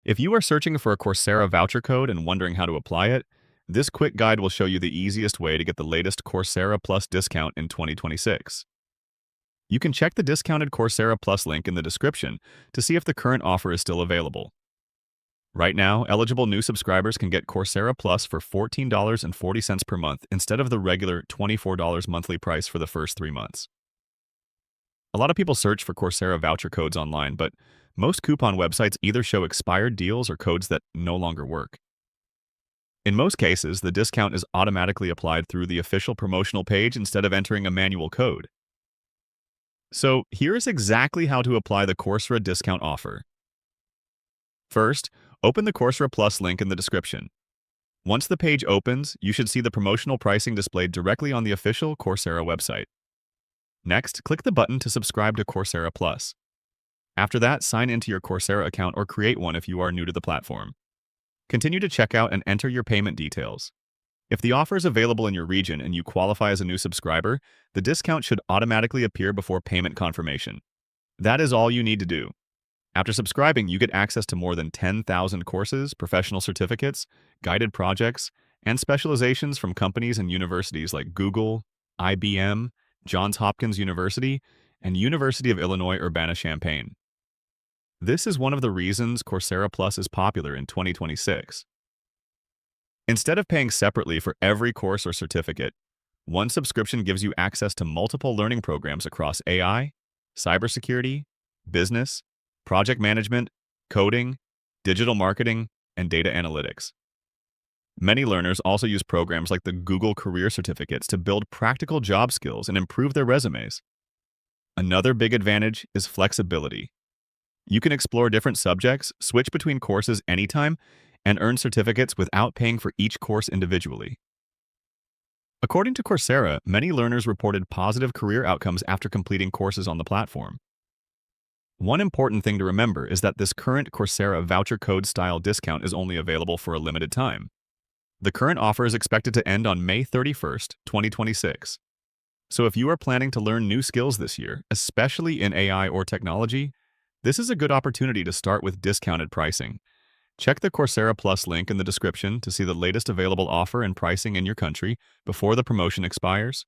If you are searching for a Coursera voucher code and wondering how to apply it, this quick guide will show you the easiest way to get the latest Coursera Plus discount in 2026. You can check the discounted Coursera Plus link in the description to see if the current offer is still available. Right now, eligible new subscribers can get Coursera Plus for $14.40 per month instead of the regular $24 monthly price for the first 3 months. A lot of people search for Coursera voucher codes online, but most coupon websites either show expired deals or codes that no longer work. In most cases, the discount is automatically applied through the official promotional page instead of entering a manual code. So here's exactly how to apply the Coursera discount offer. First, open the Coursera Plus link in the description. Once the page opens, you should see the promotional pricing displayed directly on the official Coursera website. Next, click the button to subscribe to Coursera Plus. After that, sign into your Coursera account or create one if you are new to the platform. Continue to check out and enter your payment details. If the offer is available in your region and you qualify as a new subscriber, the discount should automatically appear before payment confirmation. That is all you need to do. After subscribing, you get access to more than 10,000 courses, professional certificates, guided projects, and specializations from companies and universities like Google, IBM, Johns Hopkins University, and University of Illinois Urbana-Champaign. This is one of the reasons Coursera Plus is popular in 2026. Instead of paying separately for every course or certificate, one subscription gives you access to multiple learning programs across AI, cybersecurity, business, project management, coding, digital marketing, and data analytics. Many learners also use programs like the Google Career Certificates to build practical job skills and improve their resumes. Another big advantage is flexibility. You can explore different subjects, switch between courses anytime, and earn certificates without paying for each course individually. According to Coursera, many learners reported positive career outcomes after completing courses on the platform. One important thing to remember is that this current Coursera voucher code style discount is only available for a limited time. The current offer is expected to end on May 31st, 2026. So if you are planning to learn new skills this year, especially in AI or technology, this is a good opportunity to start with discounted pricing. Check the Coursera Plus link in the description to see the latest available offer and pricing in your country before the promotion expires.